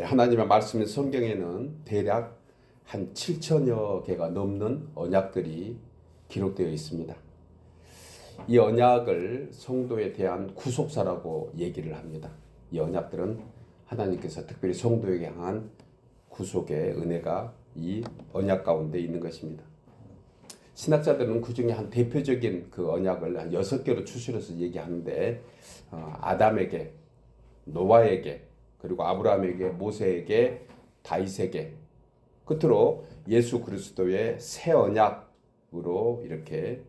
하나님의 말씀 성경에는 대략 한 7천여 개가 넘는 언약들이 기록되어 있습니다. 이 언약을 성도에 대한 구속사라고 얘기를 합니다. 이 언약들은 하나님께서 특별히 성도에게 향한 구속의 은혜가 이 언약 가운데 있는 것입니다. 신학자들은 그 중에 한 대표적인 그 언약을 한 6개로 추출해서 얘기하는데 아담에게, 노아에게, 그리고 아브라함에게, 모세에게, 다윗에게, 끝으로 예수 그리스도의 새 언약으로 이렇게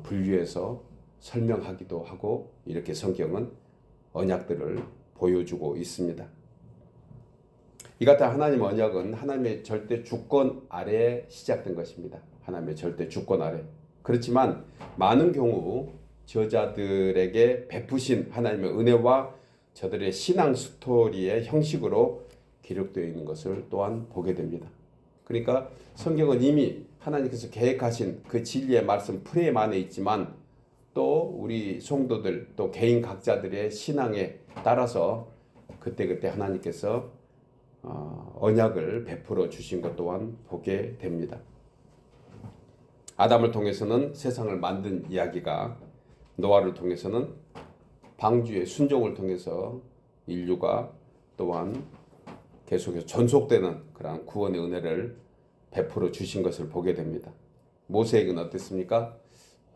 분류해서 설명하기도 하고, 이렇게 성경은 언약들을 보여주고 있습니다. 이 같은 하나님의 언약은 하나님의 절대 주권 아래에 시작된 것입니다. 하나님의 절대 주권 아래. 그렇지만 많은 경우 저자들에게 베푸신 하나님의 은혜와 저들의 신앙 스토리의 형식으로 기록되어 있는 것을 또한 보게 됩니다. 그러니까 성경은 이미 하나님께서 계획하신 그 진리의 말씀 프레임 안에 있지만, 또 우리 성도들, 또 개인 각자들의 신앙에 따라서 그때그때 하나님께서 언약을 베풀어 주신 것 또한 보게 됩니다. 아담을 통해서는 세상을 만든 이야기가, 노아를 통해서는 방주의 순종을 통해서 인류가 또한 계속해서 전속되는 그러한 구원의 은혜를 베풀어 주신 것을 보게 됩니다. 모세에게는 어땠습니까?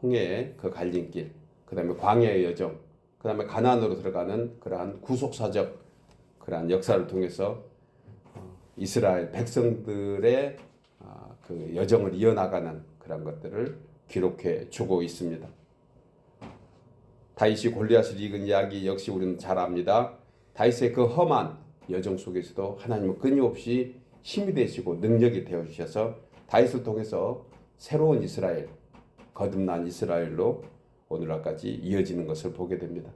홍해의 그 갈림길, 그 다음에 광야의 여정, 그 다음에 가나안으로 들어가는 그러한 구속사적 그러한 역사를 통해서 이스라엘 백성들의 그 여정을 이어나가는 그런 것들을 기록해 주고 있습니다. 다윗이 골리앗을 이긴 이야기 역시 우리는 잘 압니다. 다윗의 그 험한 여정 속에서도 하나님은 끊임없이 힘이 되시고 능력이 되어주셔서 다윗을 통해서 새로운 이스라엘, 거듭난 이스라엘로 오늘날까지 이어지는 것을 보게 됩니다.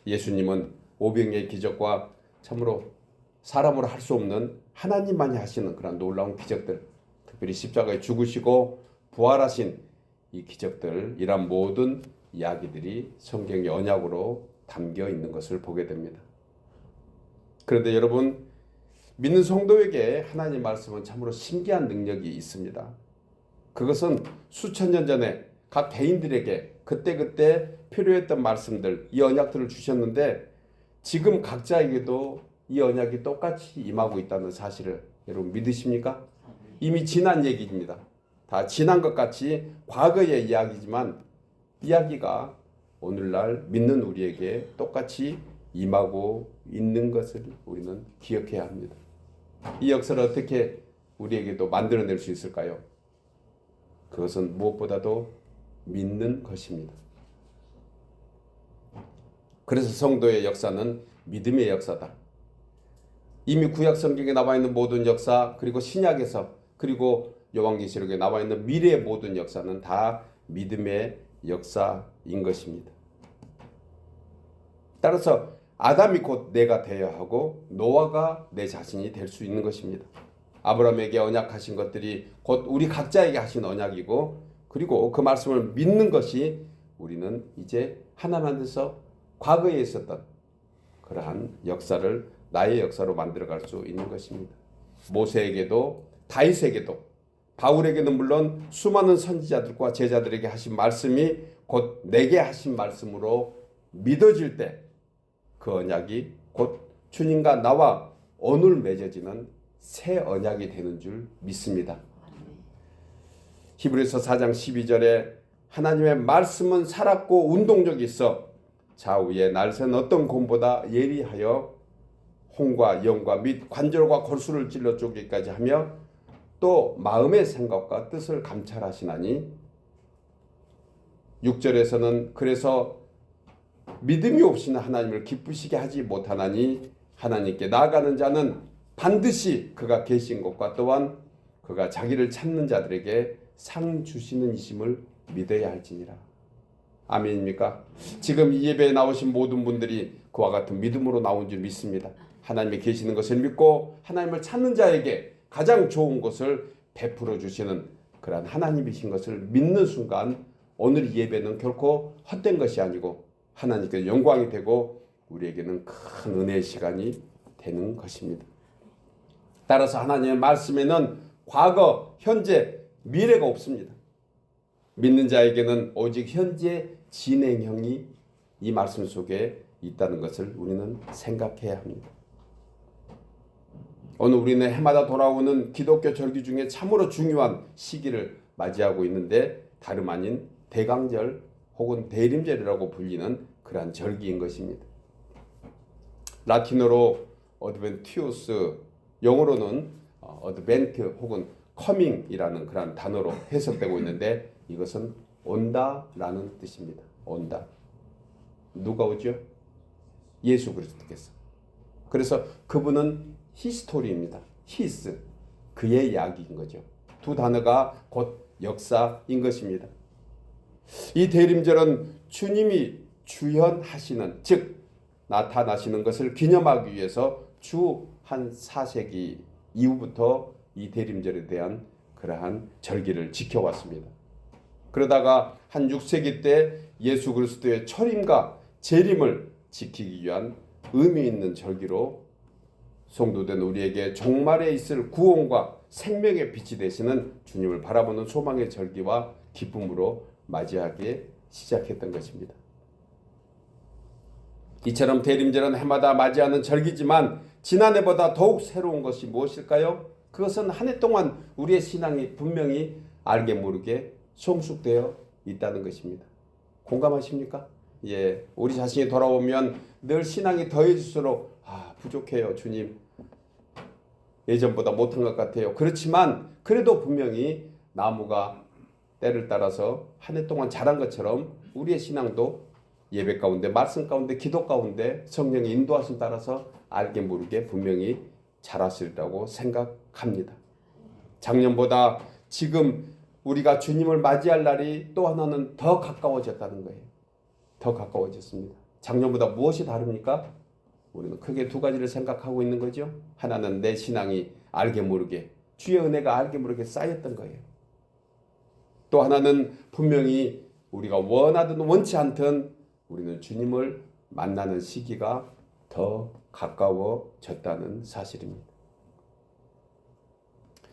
예수님은 오병이의 기적과 참으로 사람으로 할 수 없는 하나님만이 하시는 그런 놀라운 기적들, 특별히 십자가에 죽으시고 부활하신 이 기적들, 이런 모든 이야기들이 성경의 언약으로 담겨 있는 것을 보게 됩니다. 그런데 여러분, 믿는 성도에게 하나님 말씀은 참으로 신기한 능력이 있습니다. 그것은 수천 년 전에 각 개인들에게 그때그때 필요했던 말씀들, 이 언약들을 주셨는데, 지금 각자에게도 이 언약이 똑같이 임하고 있다는 사실을 여러분 믿으십니까? 이미 지난 얘기입니다. 다 지난 것 같이 과거의 이야기지만, 이야기가 오늘날 믿는 우리에게 똑같이 임하고 있는 것을 우리는 기억해야 합니다. 이 역사를 어떻게 우리에게도 만들어낼 수 있을까요? 그것은 무엇보다도 믿는 것입니다. 그래서 성도의 역사는 믿음의 역사다. 이미 구약 성경에 나와 있는 모든 역사, 그리고 신약에서, 그리고 요한계시록에 나와 있는 미래의 모든 역사는 다 믿음의 역사인 것입니다. 따라서 아담이 곧 내가 되어야 하고 노아가 내 자신이 될 수 있는 것입니다. 아브라함에게 언약하신 것들이 곧 우리 각자에게 하신 언약이고, 그리고 그 말씀을 믿는 것이 우리는 이제 하나님께서 과거에 있었던 그러한 역사를 나의 역사로 만들어갈 수 있는 것입니다. 모세에게도 다윗에게도 바울에게는 물론 수많은 선지자들과 제자들에게 하신 말씀이 곧 내게 하신 말씀으로 믿어질 때, 그 언약이 곧 주님과 나와 오늘 맺어지는 새 언약이 되는 줄 믿습니다. 히브리서 4장 12절에 하나님의 말씀은 살았고 운동력이 있어 좌우에 날선 어떤 곰보다 예리하여 홍과 영과 및 관절과 골수를 찔러 쪼개기까지 하며 또 마음의 생각과 뜻을 감찰하시나니, 6절에서는 그래서 믿음이 없이는 하나님을 기쁘시게 하지 못하나니 하나님께 나아가는 자는 반드시 그가 계신 것과 또한 그가 자기를 찾는 자들에게 상 주시는 이심을 믿어야 할지니라. 아멘입니까? 지금 이 예배에 나오신 모든 분들이 그와 같은 믿음으로 나온 줄 믿습니다. 하나님이 계시는 것을 믿고 하나님을 찾는 자에게 가장 좋은 것을 베풀어 주시는 그러한 하나님이신 것을 믿는 순간, 오늘 예배는 결코 헛된 것이 아니고 하나님께 영광이 되고 우리에게는 큰 은혜의 시간이 되는 것입니다. 따라서 하나님의 말씀에는 과거, 현재, 미래가 없습니다. 믿는 자에게는 오직 현재 진행형이 이 말씀 속에 있다는 것을 우리는 생각해야 합니다. 오늘 우리는 해마다 돌아오는 기독교 절기 중에 참으로 중요한 시기를 맞이하고 있는데 다름 아닌 대강절 혹은 대림절이라고 불리는 그러한 절기인 것입니다. 라틴어로 어드벤티우스, 영어로는 어드벤트 혹은 커밍이라는 그러한 단어로 해석되고 있는데 이것은 온다라는 뜻입니다. 온다. 누가 오죠? 예수 그리스도께서. 그래서 그분은 히스토리입니다. 히스, 그의 이야기인 거죠. 두 단어가 곧 역사인 것입니다. 이 대림절은 주님이 주현하시는, 즉 나타나시는 것을 기념하기 위해서 주 한 4세기 이후부터 이 대림절에 대한 그러한 절기를 지켜왔습니다. 그러다가 한 6세기 때 예수 그리스도의 철임과 재림을 지키기 위한 의미 있는 절기로 성도된 우리에게 종말에 있을 구원과 생명의 빛이 되시는 주님을 바라보는 소망의 절기와 기쁨으로 맞이하기 시작했던 것입니다. 이처럼 대림절은 해마다 맞이하는 절기지만 지난해보다 더욱 새로운 것이 무엇일까요? 그것은 한 해 동안 우리의 신앙이 분명히 알게 모르게 성숙되어 있다는 것입니다. 공감하십니까? 예, 우리 자신이 돌아오면 늘 신앙이 더해질수록 부족해요, 주님. 예전보다 못한 것 같아요. 그렇지만 그래도 분명히 나무가 때를 따라서 한 해 동안 자란 것처럼 우리의 신앙도 예배 가운데, 말씀 가운데, 기도 가운데 성령의 인도하심 따라서 알게 모르게 분명히 자라시리라고 생각합니다. 작년보다 지금 우리가 주님을 맞이할 날이 또 하나는 더 가까워졌다는 거예요. 더 가까워졌습니다. 작년보다 무엇이 다릅니까? 우리는 크게 두 가지를 생각하고 있는 거죠. 하나는 내 신앙이 알게 모르게, 주의 은혜가 알게 모르게 쌓였던 거예요. 또 하나는 분명히 우리가 원하든 원치 않든 우리는 주님을 만나는 시기가 더 가까워졌다는 사실입니다.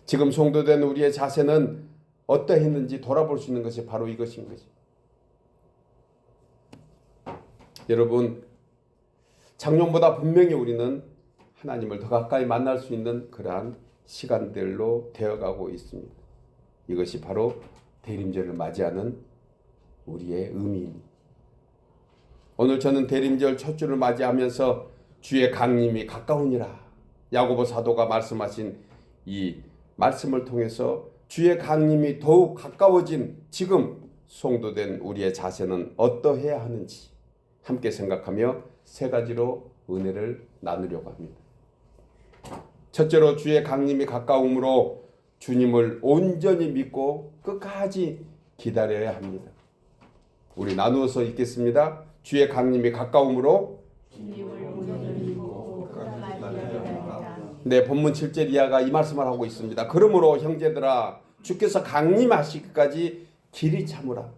지금 성도된 우리의 자세는 어떠했는지 돌아볼 수 있는 것이 바로 이것인 거죠. 여러분, 작년보다 분명히 우리는 하나님을 더 가까이 만날 수 있는 그러한 시간들로 되어가고 있습니다. 이것이 바로 대림절을 맞이하는 우리의 의미입니다. 오늘 저는 대림절 첫 주를 맞이하면서 주의 강림이 가까우니라, 야고보 사도가 말씀하신 이 말씀을 통해서 주의 강림이 더욱 가까워진 지금 성도된 우리의 자세는 어떠해야 하는지 함께 생각하며 세 가지로 은혜를 나누려고 합니다. 첫째로 주의 강림이 가까움으로 주님을 온전히 믿고 끝까지 기다려야 합니다. 우리 나누어서 읽겠습니다. 주의 강림이 가까움으로 네, 본문 7절 이하가 이 말씀을 하고 있습니다. 그러므로 형제들아, 주께서 강림하시기까지 길이 참으라.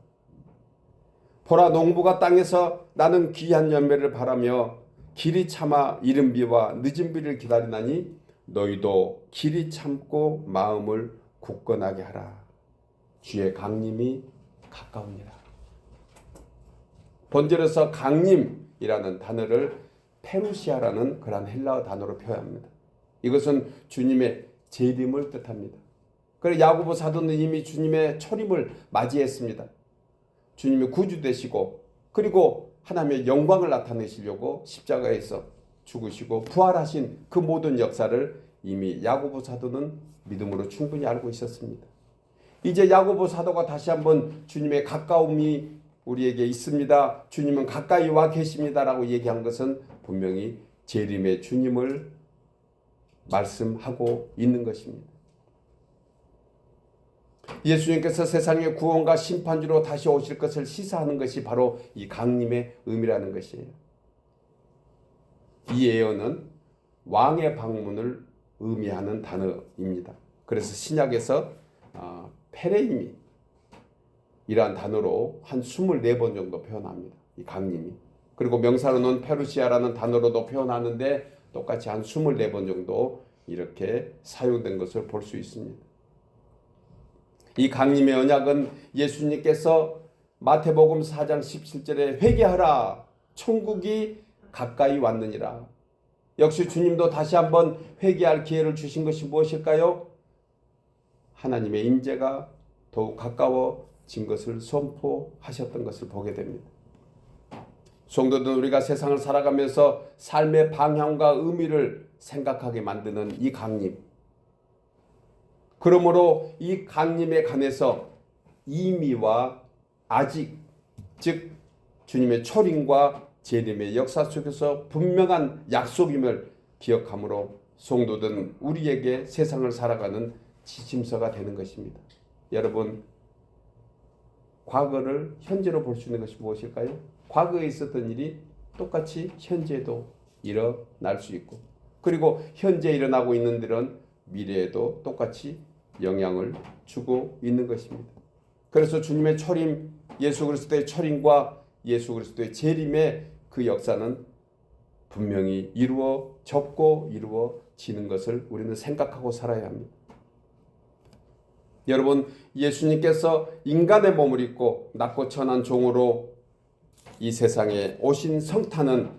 보라, 농부가 땅에서 나는 귀한 열매를 바라며 길이 참아 이른 비와 늦은 비를 기다리나니 너희도 길이 참고 마음을 굳건하게 하라. 주의 강림이 가까우니라. 본절에서 강림이라는 단어를 페루시아라는 그런 헬라어 단어로 표현합니다. 이것은 주님의 재림을 뜻합니다. 그래서 야고보 사도는 이미 주님의 초림을 맞이했습니다. 주님이 구주 되시고 그리고 하나님의 영광을 나타내시려고 십자가에서 죽으시고 부활하신 그 모든 역사를 이미 야고보 사도는 믿음으로 충분히 알고 있었습니다. 이제 야고보 사도가 다시 한번 주님의 가까움이 우리에게 있습니다, 주님은 가까이 와 계십니다라고 얘기한 것은 분명히 재림의 주님을 말씀하고 있는 것입니다. 예수님께서 세상의 구원과 심판주로 다시 오실 것을 시사하는 것이 바로 이 강림의 의미라는 것이에요. 이 예언은 왕의 방문을 의미하는 단어입니다. 그래서 신약에서 페레이미 이러한 단어로 한 24번 정도 표현합니다. 이 강림이. 그리고 명사로는 페루시아라는 단어로도 표현하는데 똑같이 한 24번 정도 이렇게 사용된 것을 볼 수 있습니다. 이 강림의 언약은 예수님께서 마태복음 4장 17절에 회개하라 천국이 가까이 왔느니라. 역시 주님도 다시 한번 회개할 기회를 주신 것이 무엇일까요? 하나님의 임재가 더욱 가까워진 것을 선포하셨던 것을 보게 됩니다. 성도들, 우리가 세상을 살아가면서 삶의 방향과 의미를 생각하게 만드는 이 강림. 그러므로 이 강림에 관해서 이미와 아직, 즉 주님의 초림과 재림의 역사 속에서 분명한 약속임을 기억함으로 성도들은 우리에게 세상을 살아가는 지침서가 되는 것입니다. 여러분, 과거를 현재로 볼 수 있는 것이 무엇일까요? 과거에 있었던 일이 똑같이 현재에도 일어날 수 있고, 그리고 현재 일어나고 있는 일은 미래에도 똑같이 영향을 주고 있는 것입니다. 그래서 주님의 초림, 예수 그리스도의 초림과 예수 그리스도의 재림의 그 역사는 분명히 이루어졌고 이루어지는 것을 우리는 생각하고 살아야 합니다. 여러분, 예수님께서 인간의 몸을 입고 낮고 천한 종으로 이 세상에 오신 성탄은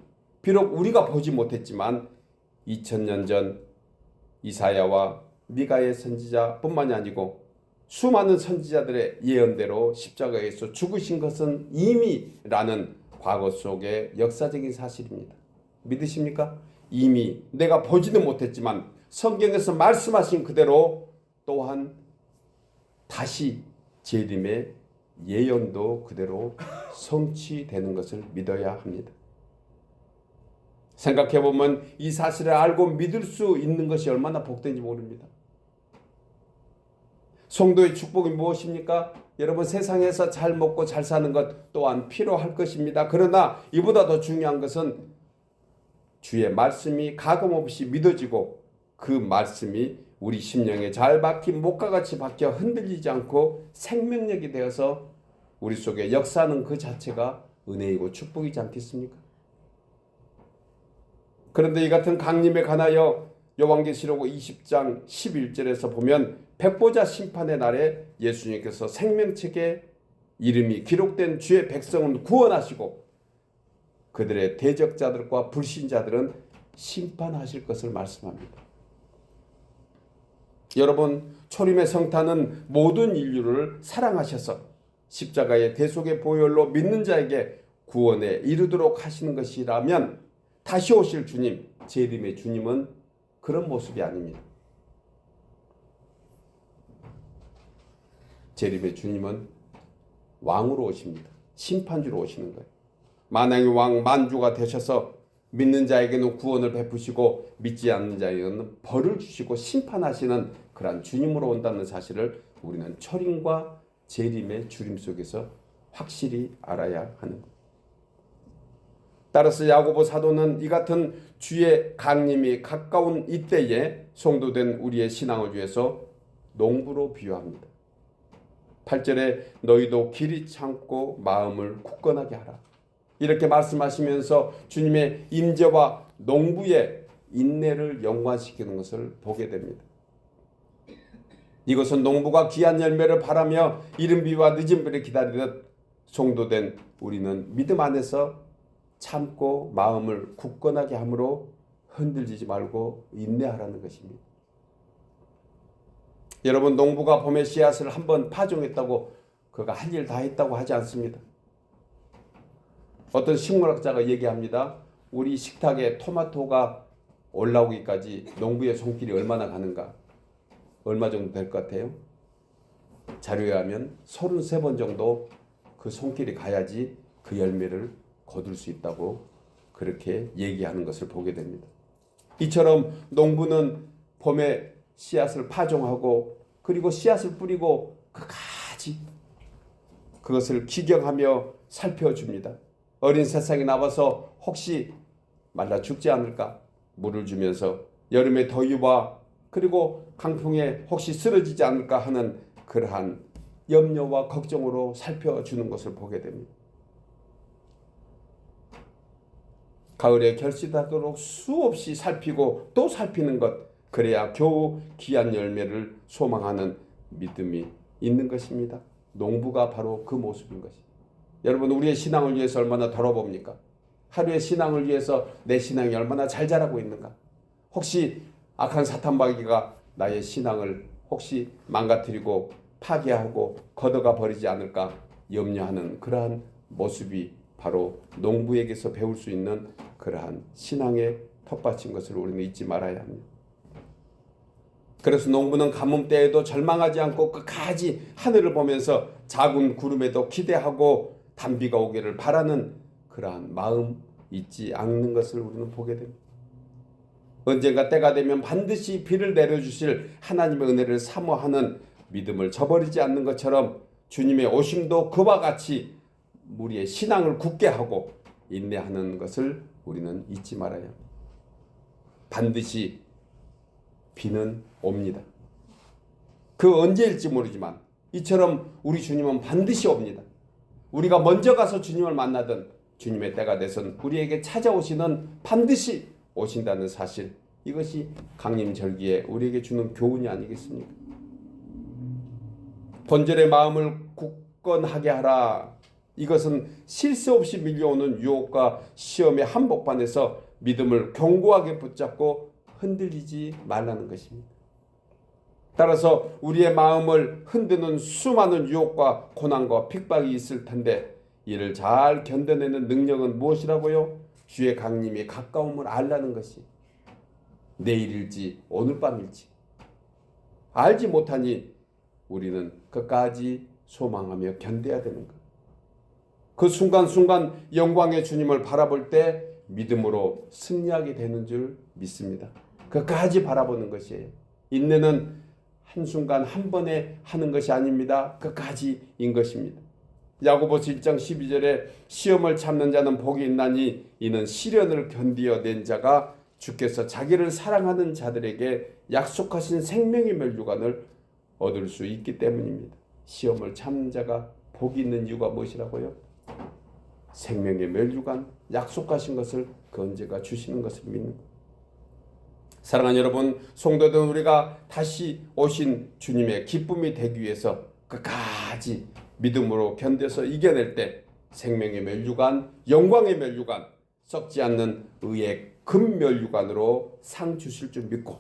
비록 우리가 보지 못했지만 2000년 전 이사야와 미가의 선지자뿐만이 아니고 수많은 선지자들의 예언대로 십자가에서 죽으신 것은 이미라는 과거 속의 역사적인 사실입니다. 믿으십니까? 이미 내가 보지는 못했지만 성경에서 말씀하신 그대로 또한 다시 재림의 예언도 그대로 성취되는 것을 믿어야 합니다. 생각해보면 이 사실을 알고 믿을 수 있는 것이 얼마나 복된지 모릅니다. 성도의 축복이 무엇입니까? 여러분, 세상에서 잘 먹고 잘 사는 것 또한 필요할 것입니다. 그러나 이보다 더 중요한 것은 주의 말씀이 가감없이 믿어지고 그 말씀이 우리 심령에 잘 박힌 목과같이 박혀 흔들리지 않고 생명력이 되어서 우리 속에 역사하는 그 자체가 은혜이고 축복이지 않겠습니까? 그런데 이 같은 강림에 관하여 요한계시록 20장 11절에서 보면 백보자 심판의 날에 예수님께서 생명책에 이름이 기록된 주의 백성은 구원하시고 그들의 대적자들과 불신자들은 심판하실 것을 말씀합니다. 여러분, 초림의 성탄은 모든 인류를 사랑하셔서 십자가의 대속의 보혈로 믿는 자에게 구원에 이르도록 하시는 것이라면 다시 오실 주님, 재림의 주님은 그런 모습이 아닙니다. 재림의 주님은 왕으로 오십니다. 심판주로 오시는 거예요. 만왕의 왕 만주가 되셔서 믿는 자에게는 구원을 베푸시고 믿지 않는 자에게는 벌을 주시고 심판하시는 그러한 주님으로 온다는 사실을 우리는 초림과 재림의 주림 속에서 확실히 알아야 하는 것. 따라서 야고보 사도는 이 같은 주의 강림이 가까운 이때에 성도된 우리의 신앙을 위해서 농부로 비유합니다. 8절에 너희도 길이 참고 마음을 굳건하게 하라. 이렇게 말씀하시면서 주님의 임재와 농부의 인내를 연관시키는 것을 보게 됩니다. 이것은 농부가 귀한 열매를 바라며 이른 비와 늦은 비를 기다리듯 성도된 우리는 믿음 안에서 참고 마음을 굳건하게 함으로 흔들리지 말고 인내하라는 것입니다. 여러분, 농부가 봄에 씨앗을 한번 파종했다고 그가 할 일 다 했다고 하지 않습니다. 어떤 식물학자가 얘기합니다. 우리 식탁에 토마토가 올라오기까지 농부의 손길이 얼마나 가는가? 얼마 정도 될 것 같아요? 자료에 하면 33번 정도 그 손길이 가야지 그 열매를 거둘 수 있다고 그렇게 얘기하는 것을 보게 됩니다. 이처럼 농부는 봄에 씨앗을 파종하고 그리고 씨앗을 뿌리고 그 가지 그것을 기경하며 살펴줍니다. 어린 새싹이 나와서 혹시 말라 죽지 않을까 물을 주면서 여름의 더위와 그리고 강풍에 혹시 쓰러지지 않을까 하는 그러한 염려와 걱정으로 살펴주는 것을 보게 됩니다. 가을에 결실하도록 수없이 살피고 또 살피는 것, 그래야 겨우 귀한 열매를 소망하는 믿음이 있는 것입니다. 농부가 바로 그 모습인 것입니다. 여러분, 우리의 신앙을 위해서 얼마나 돌아봅니까? 하루의 신앙을 위해서 내 신앙이 얼마나 잘 자라고 있는가? 혹시 악한 사탄마귀가 나의 신앙을 혹시 망가뜨리고 파괴하고 걷어가 버리지 않을까 염려하는 그러한 모습이 바로 농부에게서 배울 수 있는 그러한 신앙의 텃밭인 것을 우리는 잊지 말아야 합니다. 그래서 농부는 가뭄 때에도 절망하지 않고 끝까지 하늘을 보면서 작은 구름에도 기대하고 단비가 오기를 바라는 그러한 마음 잊지 않는 것을 우리는 보게 됩니다. 언젠가 때가 되면 반드시 비를 내려주실 하나님의 은혜를 사모하는 믿음을 저버리지 않는 것처럼 주님의 오심도 그와 같이 우리의 신앙을 굳게 하고 인내하는 것을 우리는 잊지 말아야 합니다. 반드시 비는 옵니다. 그 언제일지 모르지만 이처럼 우리 주님은 반드시 옵니다. 우리가 먼저 가서 주님을 만나든 주님의 때가 돼선 우리에게 찾아오시는 반드시 오신다는 사실, 이것이 강림절기에 우리에게 주는 교훈이 아니겠습니까? 본절의 마음을 굳건하게 하라. 이것은 쉴 새 없이 밀려오는 유혹과 시험의 한복판에서 믿음을 견고하게 붙잡고 흔들리지 말라는 것입니다. 따라서 우리의 마음을 흔드는 수많은 유혹과 고난과 핍박이 있을 텐데 이를 잘 견뎌내는 능력은 무엇이라고요? 주의 강림이 가까움을 알라는 것이. 내일일지 오늘 밤일지 알지 못하니 우리는 끝까지 소망하며 견뎌야 되는 것. 그 순간순간 영광의 주님을 바라볼 때 믿음으로 승리하게 되는 줄 믿습니다. 끝까지 바라보는 것이에요. 인내는 한순간 한 번에 하는 것이 아닙니다. 끝까지인 것입니다. 야고보서 1장 12절에 시험을 참는 자는 복이 있나니 이는 시련을 견디어낸 자가 주께서 자기를 사랑하는 자들에게 약속하신 생명의 멸류관을 얻을 수 있기 때문입니다. 시험을 참는 자가 복이 있는 이유가 무엇이라고요? 생명의 멸류관, 약속하신 것을 그 언제가 주시는 것을 믿는 것. 사랑하는 여러분, 성도들, 우리가 다시 오신 주님의 기쁨이 되기 위해서 끝까지 믿음으로 견뎌서 이겨낼 때 생명의 멸류관, 영광의 멸류관, 썩지 않는 의의 금멸류관으로 상 주실 줄 믿고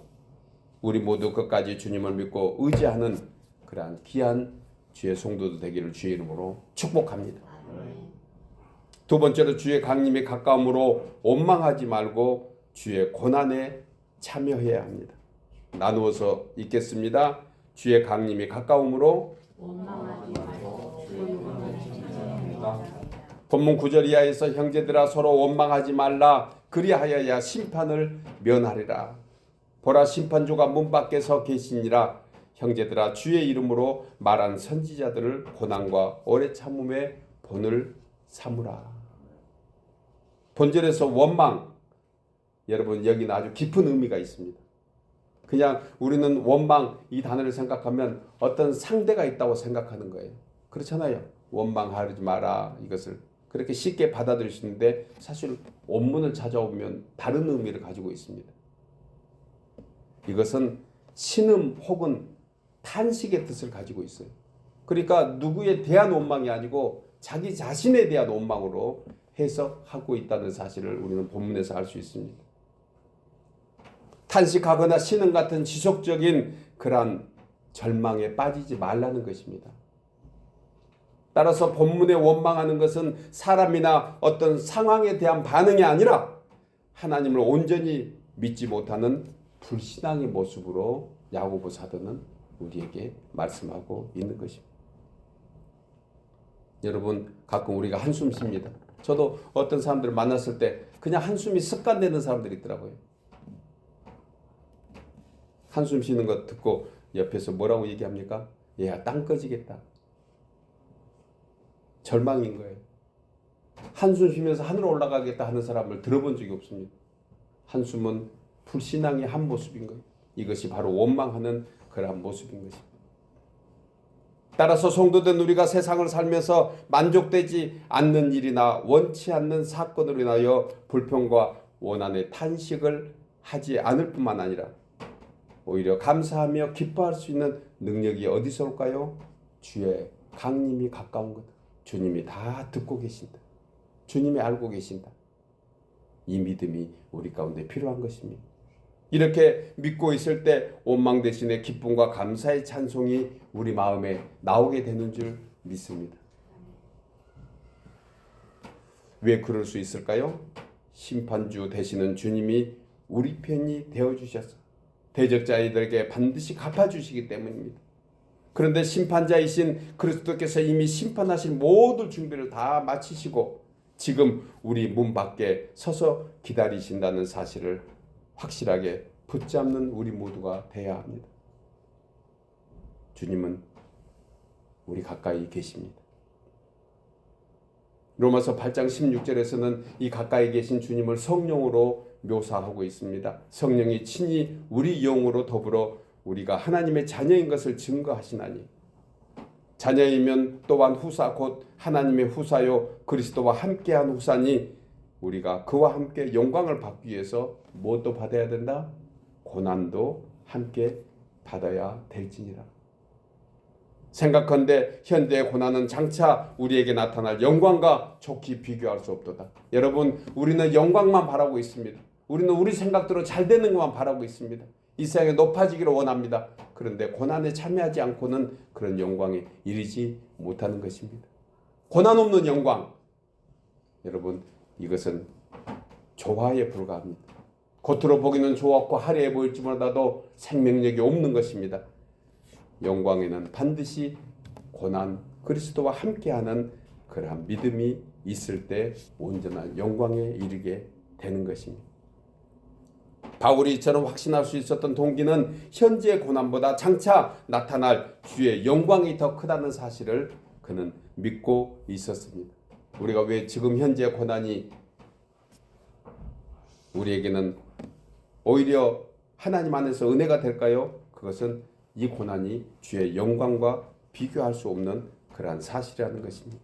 우리 모두 끝까지 주님을 믿고 의지하는 그러한 귀한 주의 성도들 되기를 주의 이름으로 축복합니다. 두 번째로 주의 강림이 가까움으로 원망하지 말고 주의 고난에 참여해야 합니다. 나누어서 읽겠습니다. 주의 강림이 가까움으로 원망하지 말고 주의 고난에 참여해야. 본문 9절 이하에서 형제들아 서로 원망하지 말라. 그리하여야 심판을 면하리라. 보라, 심판주가 문 밖에 서 계시니라. 형제들아 주의 이름으로 말한 선지자들을 고난과 오래 참음의 본을 삼으라. 본절에서 원망, 여러분 여기는 아주 깊은 의미가 있습니다. 그냥 우리는 원망 이 단어를 생각하면 어떤 상대가 있다고 생각하는 거예요. 그렇잖아요. 원망하지 마라, 이것을 그렇게 쉽게 받아들일 수 있는데 사실 원문을 찾아오면 다른 의미를 가지고 있습니다. 이것은 신음 혹은 탄식의 뜻을 가지고 있어요. 그러니까 누구에 대한 원망이 아니고 자기 자신에 대한 원망으로 해석하고 있다는 사실을 우리는 본문에서 알 수 있습니다. 탄식하거나 신음 같은 지속적인 그러한 절망에 빠지지 말라는 것입니다. 따라서 본문에 원망하는 것은 사람이나 어떤 상황에 대한 반응이 아니라 하나님을 온전히 믿지 못하는 불신앙의 모습으로 야고보 사도는 우리에게 말씀하고 있는 것입니다. 여러분, 가끔 우리가 한숨 쉽니다. 저도 어떤 사람들을 만났을 때 그냥 한숨이 습관되는 사람들이 있더라고요. 한숨 쉬는 것 듣고 옆에서 뭐라고 얘기합니까? 얘가 땅 꺼지겠다. 절망인 거예요. 한숨 쉬면서 하늘로 올라가겠다 하는 사람을 들어본 적이 없습니다. 한숨은 불신앙의 한 모습인 거예요. 이것이 바로 원망하는 그러한 모습인 것입니다. 따라서 성도된 우리가 세상을 살면서 만족되지 않는 일이나 원치 않는 사건으로 인하여 불평과 원한의 탄식을 하지 않을 뿐만 아니라 오히려 감사하며 기뻐할 수 있는 능력이 어디서 올까요? 주의 강림이 가까운 것. 주님이 다 듣고 계신다. 주님이 알고 계신다. 이 믿음이 우리 가운데 필요한 것입니다. 이렇게 믿고 있을 때 원망 대신에 기쁨과 감사의 찬송이 우리 마음에 나오게 되는 줄 믿습니다. 왜 그럴 수 있을까요? 심판주 되시는 주님이 우리 편이 되어주셔서 대적자들에게 반드시 갚아주시기 때문입니다. 그런데 심판자이신 그리스도께서 이미 심판하실 모든 준비를 다 마치시고 지금 우리 문 밖에 서서 기다리신다는 사실을 확실하게 붙잡는 우리 모두가 되어야 합니다. 주님은 우리 가까이 계십니다. 로마서 8장 16절에서는 이 가까이 계신 주님을 성령으로 묘사하고 있습니다. 성령이 친히 우리 영으로 더불어 우리가 하나님의 자녀인 것을 증거하시나니 자녀이면 또한 후사 곧 하나님의 후사요 그리스도와 함께한 후사니 우리가 그와 함께 영광을 받기 위해서 무엇도 받아야 된다? 고난도 함께 받아야 될지니라. 생각컨대 현대의 고난은 장차 우리에게 나타날 영광과 좋게 비교할 수 없도다. 여러분, 우리는 영광만 바라고 있습니다. 우리는 우리 생각대로 잘 되는 것만 바라고 있습니다. 이 세상에 높아지기를 원합니다. 그런데 고난에 참여하지 않고는 그런 영광에 이르지 못하는 것입니다. 고난 없는 영광. 여러분, 이것은 조화에 불과합니다. 겉으로 보기는 좋았고 화려해 보일지 몰라도 생명력이 없는 것입니다. 영광에는 반드시 고난, 그리스도와 함께하는 그러한 믿음이 있을 때 온전한 영광에 이르게 되는 것입니다. 바울이 이처럼 확신할 수 있었던 동기는 현재의 고난보다 장차 나타날 주의 영광이 더 크다는 사실을 그는 믿고 있었습니다. 우리가 왜 지금 현재 고난이 우리에게는 오히려 하나님 안에서 은혜가 될까요? 그것은 이 고난이 주의 영광과 비교할 수 없는 그러한 사실이라는 것입니다.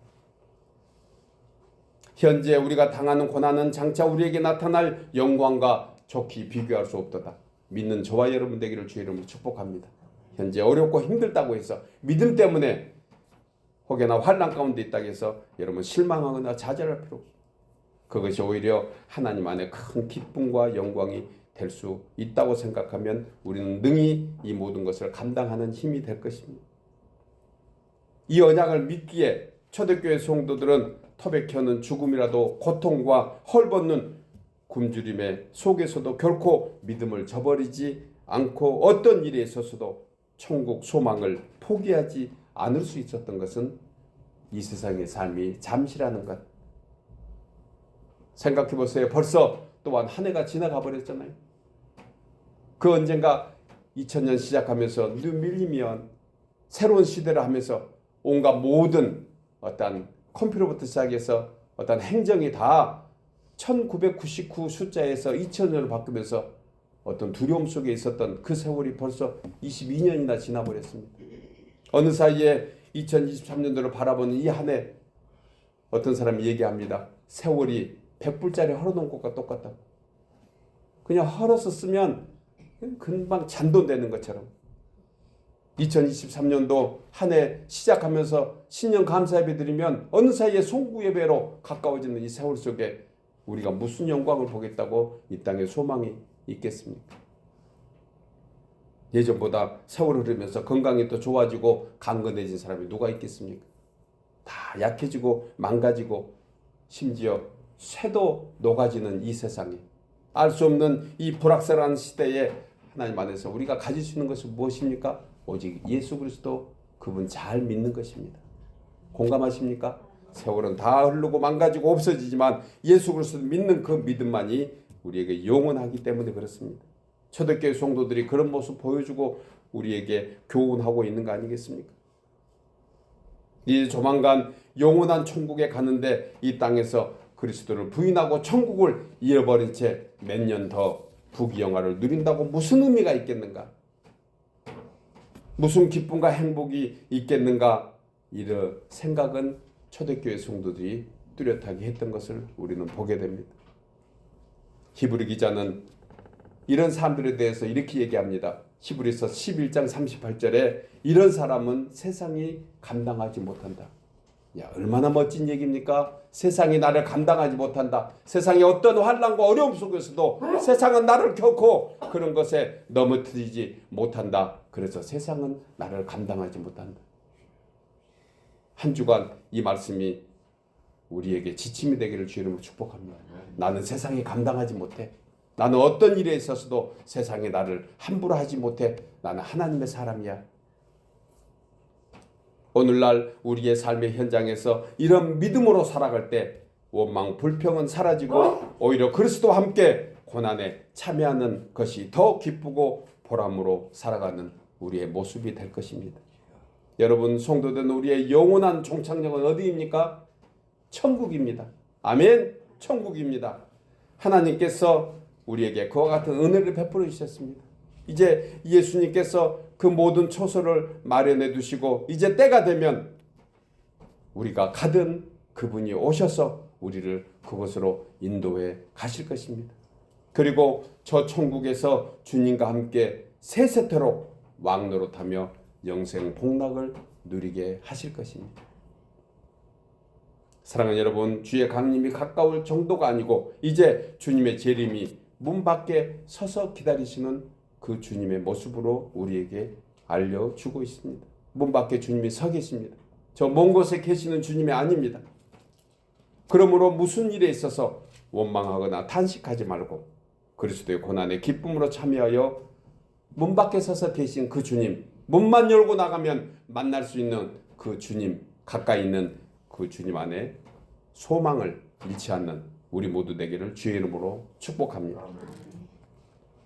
현재 우리가 당하는 고난은 장차 우리에게 나타날 영광과 좋게 비교할 수 없도다. 믿는 저와 여러분 되기를 주의 이름으로 축복합니다. 현재 어렵고 힘들다고 해서 믿음 때문에 혹여나 환난 가운데 있다고 해서 여러분 실망하거나 좌절할 필요 없습니다. 그것이 오히려 하나님 안에 큰 기쁨과 영광이 될 수 있다고 생각하면 우리는 능히 이 모든 것을 감당하는 힘이 될 것입니다. 이 언약을 믿기에 초대교회 성도들은 터베켜는 죽음이라도 고통과 헐벗는 굶주림의 속에서도 결코 믿음을 저버리지 않고 어떤 일에 있어서도 천국 소망을 포기하지 않을 수 있었던 것은 이 세상의 삶이 잠시라는 것. 생각해 보세요. 벌써 또한 한 해가 지나가 버렸잖아요. 그 언젠가 2000년 시작하면서 밀리면 새로운 시대를 하면서 온갖 모든 어떤 컴퓨터부터 시작해서 어떤 행정이 다 1999 숫자에서 2000년으로 바뀌면서 어떤 두려움 속에 있었던 그 세월이 벌써 22년이나 지나버렸습니다. 어느 사이에 2023년도를 바라보는 이 한 해 어떤 사람이 얘기합니다. 세월이 100불짜리 헐어놓은 것과 똑같다고. 그냥 헐어서 쓰면 금방 잔돈되는 것처럼 2023년도 한 해 시작하면서 신년 감사예배 드리면 어느 사이에 송구예배로 가까워지는 이 세월 속에 우리가 무슨 영광을 보겠다고 이 땅에 소망이 있겠습니까? 예전보다 세월 흐르면서 건강이 또 좋아지고 강건해진 사람이 누가 있겠습니까? 다 약해지고 망가지고 심지어 쇠도 녹아지는 이 세상에 알 수 없는 이 불확실한 시대에 하나님 안에서 우리가 가질 수 있는 것은 무엇입니까? 오직 예수 그리스도 그분 잘 믿는 것입니다. 공감하십니까? 세월은 다 흐르고 망가지고 없어지지만 예수 그리스도 믿는 그 믿음만이 우리에게 영원하기 때문에 그렇습니다. 초대교회 성도들이 그런 모습 보여주고 우리에게 교훈하고 있는 거 아니겠습니까? 이제 조만간 영원한 천국에 가는데 이 땅에서 그리스도를 부인하고 천국을 잃어버린 채 몇 년 더 부귀영화를 누린다고 무슨 의미가 있겠는가? 무슨 기쁨과 행복이 있겠는가? 이런 생각은 초대교회 성도들이 뚜렷하게 했던 것을 우리는 보게 됩니다. 히브리 기자는 이런 사람들에 대해서 이렇게 얘기합니다. 히브리서 11장 38절에 이런 사람은 세상이 감당하지 못한다. 야, 얼마나 멋진 얘기입니까? 세상이 나를 감당하지 못한다. 세상의 어떤 환난과 어려움 속에서도 세상은 나를 결코 그런 것에 넘어뜨리지 못한다. 그래서 세상은 나를 감당하지 못한다. 한 주간 이 말씀이 우리에게 지침이 되기를 주의 이름으로 축복합니다. 나는 세상이 감당하지 못해. 나는 어떤 일에 있어서도 세상이 나를 함부로 하지 못해. 나는 하나님의 사람이야. 오늘날 우리의 삶의 현장에서 이런 믿음으로 살아갈 때 원망, 불평은 사라지고 오히려 그리스도와 함께 고난에 참여하는 것이 더 기쁘고 보람으로 살아가는 우리의 모습이 될 것입니다. 여러분, 성도된 우리의 영원한 종착역은 어디입니까? 천국입니다. 아멘. 천국입니다. 하나님께서 우리에게 그와 같은 은혜를 베풀어 주셨습니다. 이제 예수님께서 그 모든 초소를 마련해 두시고 이제 때가 되면 우리가 가든 그분이 오셔서 우리를 그곳으로 인도해 가실 것입니다. 그리고 저 천국에서 주님과 함께 세세토록 왕노릇하며 영생 복락을 누리게 하실 것입니다. 사랑하는 여러분, 주의 강림이 가까울 정도가 아니고 이제 주님의 재림이 문 밖에 서서 기다리시는 그 주님의 모습으로 우리에게 알려주고 있습니다. 문 밖에 주님이 서 계십니다. 저 먼 곳에 계시는 주님이 아닙니다. 그러므로 무슨 일에 있어서 원망하거나 탄식하지 말고 그리스도의 고난에 기쁨으로 참여하여 문 밖에 서서 계신 그 주님, 문만 열고 나가면 만날 수 있는 그 주님, 가까이 있는 그 주님 안에 소망을 잃지 않는 우리 모두 되기를 주의 이름으로 축복합니다.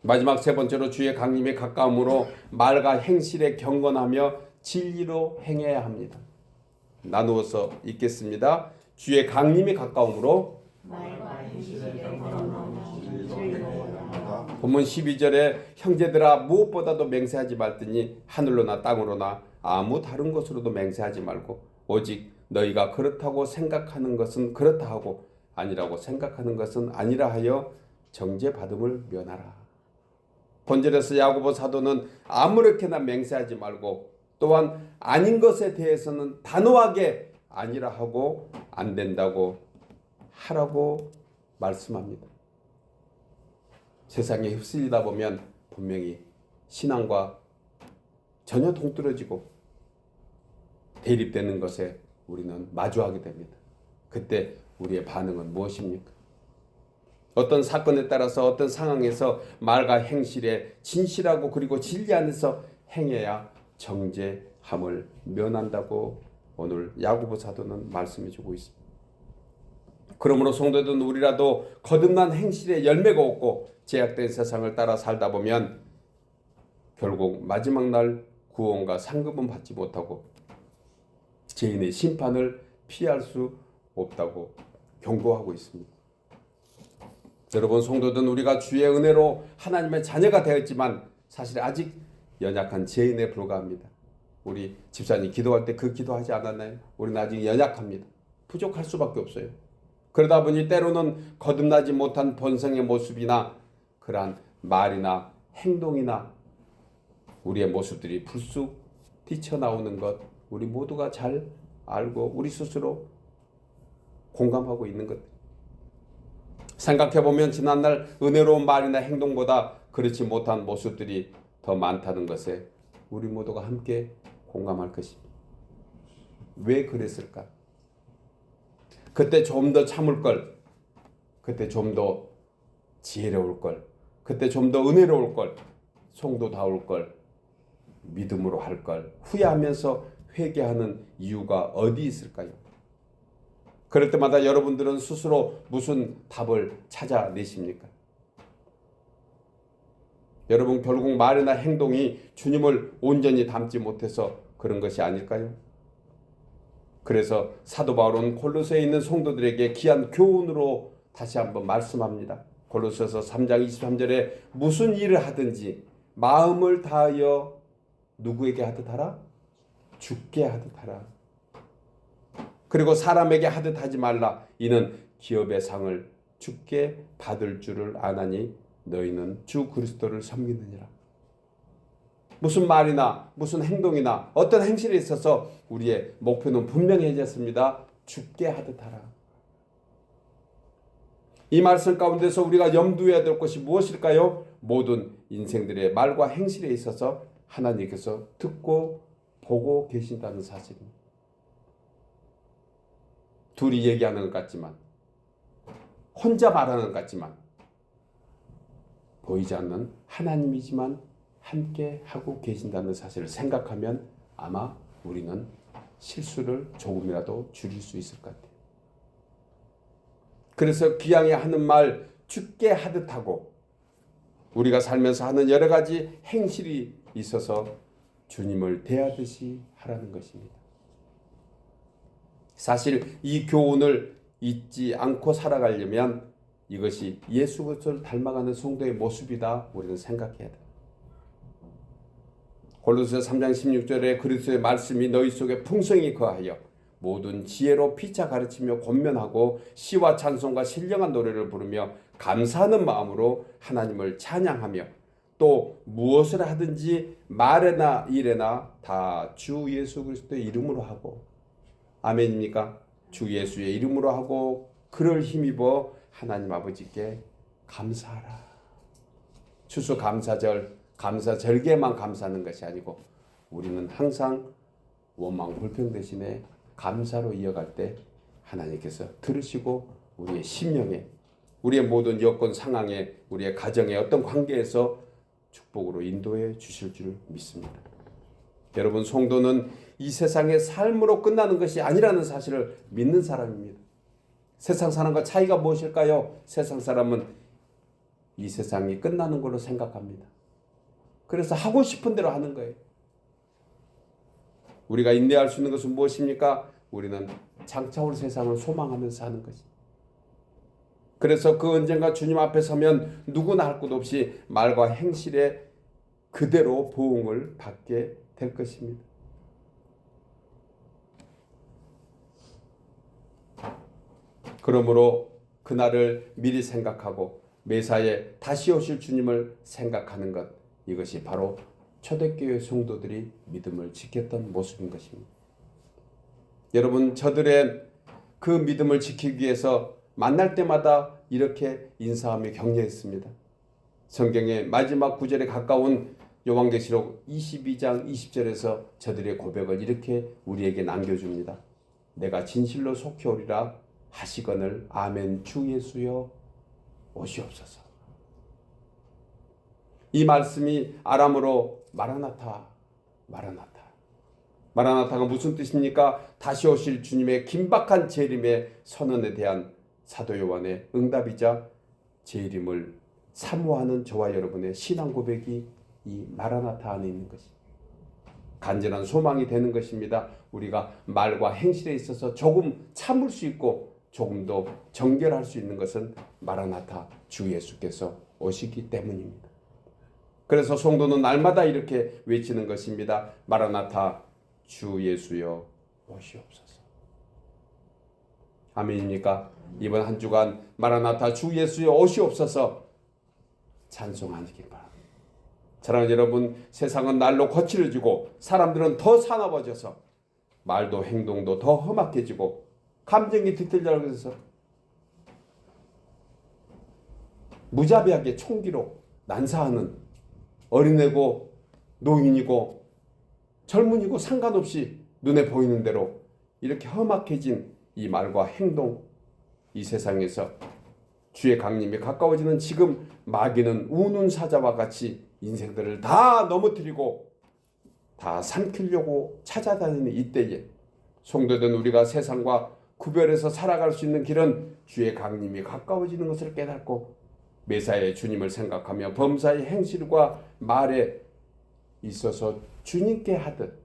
마지막 세 번째로 주의 강림에 가까움으로 말과 행실에 경건하며 진리로 행해야 합니다. 나누어서 읽겠습니다. 주의 강림이 가까움으로 말과 행실에 경건하며 진리로 행해야 합니다. 본문 12절에 형제들아 무엇보다도 맹세하지 말더니 하늘로나 땅으로나 아무 다른 것으로도 맹세하지 말고 오직 너희가 그렇다고 생각하는 것은 그렇다 하고 아니라고 생각하는 것은 아니라 하여 정죄받음을 면하라. 본절에서 야고보 사도는 아무렇게나 맹세하지 말고 또한 아닌 것에 대해서는 단호하게 아니라 하고 안 된다고 하라고 말씀합니다. 세상에 휩쓸리다 보면 분명히 신앙과 전혀 동떨어지고 대립되는 것에 우리는 마주하게 됩니다. 그때 우리의 반응은 무엇입니까? 어떤 사건에 따라서 어떤 상황에서 말과 행실에 진실하고 그리고 진리 안에서 행해야 정죄함을 면한다고 오늘 야고보 사도는 말씀해주고 있습니다. 그러므로 성도된 우리라도 거듭난 행실에 열매가 없고 제약된 세상을 따라 살다 보면 결국 마지막 날 구원과 상급은 받지 못하고 죄인의 심판을 피할 수 없다고 경고하고 있습니다. 여러분, 성도든 우리가 주의 은혜로 하나님의 자녀가 되었지만 사실 아직 연약한 죄인에 불과합니다. 우리 집사님 기도할 때 그 기도하지 않았나요? 우리는 아직 연약합니다. 부족할 수밖에 없어요. 그러다 보니 때로는 거듭나지 못한 본성의 모습이나 그러한 말이나 행동이나 우리의 모습들이 불쑥 뛰쳐나오는 것 우리 모두가 잘 알고 우리 스스로 공감하고 있는 것. 생각해보면 지난날 은혜로운 말이나 행동보다 그렇지 못한 모습들이 더 많다는 것에 우리 모두가 함께 공감할 것입니다. 왜 그랬을까? 그때 좀 더 참을 걸, 그때 좀 더 지혜로울 걸, 그때 좀 더 은혜로울 걸, 송도다울 걸, 믿음으로 할 걸 후회하면서 회개하는 이유가 어디 있을까요? 그럴 때마다 여러분들은 스스로 무슨 답을 찾아내십니까? 여러분, 결국 말이나 행동이 주님을 온전히 닮지 못해서 그런 것이 아닐까요? 그래서 사도 바울은 골로새에 있는 성도들에게 귀한 교훈으로 다시 한번 말씀합니다. 골로새서 3장 23절에 무슨 일을 하든지 마음을 다하여 누구에게 하듯 하라? 주께 하듯 하라. 그리고 사람에게 하듯 하지 말라. 이는 기업의 상을 주께 받을 줄을 아나니 너희는 주 그리스도를 섬기느니라. 무슨 말이나 무슨 행동이나 어떤 행실에 있어서 우리의 목표는 분명해졌습니다. 죽게 하듯 하라. 이 말씀 가운데서 우리가 염두해야 될 것이 무엇일까요? 모든 인생들의 말과 행실에 있어서 하나님께서 듣고 보고 계신다는 사실입니다. 둘이 얘기하는 것 같지만, 혼자 말하는 것 같지만, 보이지 않는 하나님이지만 함께 하고 계신다는 사실을 생각하면 아마 우리는 실수를 조금이라도 줄일 수 있을 것 같아요. 그래서 기왕에 하는 말 죽게 하듯 하고 우리가 살면서 하는 여러 가지 행실이 있어서 주님을 대하듯이 하라는 것입니다. 사실 이 교훈을 잊지 않고 살아가려면 이것이 예수 그리스도를 닮아가는 성도의 모습이다 우리는 생각해야 돼. 골로새서 3장 16절에 그리스도의 말씀이 너희 속에 풍성히 거하여 모든 지혜로 피차 가르치며 권면하고 시와 찬송과 신령한 노래를 부르며 감사하는 마음으로 하나님을 찬양하며 또 무엇을 하든지 말에나 일에나 다 주 예수 그리스도의 이름으로 하고 아멘입니까? 주 예수의 이름으로 하고 그를 힘입어 하나님 아버지께 감사하라. 추수감사절, 감사절개만 감사하는 것이 아니고 우리는 항상 원망 불평 대신에 감사로 이어갈 때 하나님께서 들으시고 우리의 심령에, 우리의 모든 여건 상황에, 우리의 가정의 어떤 관계에서 축복으로 인도해 주실 줄 믿습니다. 여러분, 성도는 이 세상의 삶으로 끝나는 것이 아니라는 사실을 믿는 사람입니다. 세상 사람과 차이가 무엇일까요? 세상 사람은 이 세상이 끝나는 걸로 생각합니다. 그래서 하고 싶은 대로 하는 거예요. 우리가 인내할 수 있는 것은 무엇입니까? 우리는 장차올 세상을 소망하면서 하는 것이. 그래서 그 언젠가 주님 앞에 서면 누구나 할 것 없이 말과 행실에 그대로 보응을 받게 될 것입니다. 그러므로 그날을 미리 생각하고 매사에 다시 오실 주님을 생각하는 것, 이것이 바로 초대교회 성도들이 믿음을 지켰던 모습인 것입니다. 여러분, 저들의 그 믿음을 지키기 위해서 만날 때마다 이렇게 인사하며 격려했습니다. 성경의 마지막 구절에 가까운 요한계시록 22장 20절에서 저들의 고백을 이렇게 우리에게 남겨줍니다. 내가 진실로 속히 오리라 하시거늘 아멘 주 예수여 오시옵소서. 이 말씀이 아람어로 마라나타, 마라나타. 마라나타가 무슨 뜻입니까? 다시 오실 주님의 긴박한 재림의 선언에 대한 사도 요한의 응답이자 재림을 사모하는 저와 여러분의 신앙 고백이 이 마라나타 안에 있는 것입니다. 간절한 소망이 되는 것입니다. 우리가 말과 행실에 있어서 조금 참을 수 있고 조금 더 정결할 수 있는 것은 마라나타 주 예수께서 오시기 때문입니다. 그래서 성도는 날마다 이렇게 외치는 것입니다. 마라나타 주 예수여 오시옵소서. 아멘입니까? 이번 한 주간 마라나타 주 예수여 오시옵소서 찬송하시기 바랍니다. 사랑하는 여러분, 세상은 날로 거칠어지고 사람들은 더 사나워져서 말도 행동도 더 험악해지고 감정이 뒤틀려고 해서 무자비하게 총기로 난사하는 어린애고 노인이고 젊은이고 상관없이 눈에 보이는 대로 이렇게 험악해진 이 말과 행동, 이 세상에서 주의 강림이 가까워지는 지금 마귀는 우는 사자와 같이 인생들을 다 넘어뜨리고 다 삼키려고 찾아다니는 이때에 성도된 우리가 세상과 구별해서 살아갈 수 있는 길은 주의 강림이 가까워지는 것을 깨닫고 매사에 주님을 생각하며 범사의 행실과 말에 있어서 주님께 하듯,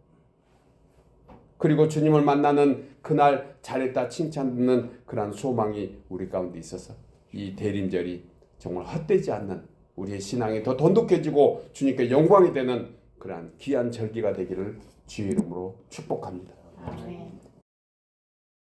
그리고 주님을 만나는 그날 잘했다 칭찬 듣는 그러한 소망이 우리 가운데 있어서 이 대림절이 정말 헛되지 않는 우리의 신앙이 더 돈독해지고 주님께 영광이 되는 그러한 귀한 절기가 되기를 주의 이름으로 축복합니다. 아멘.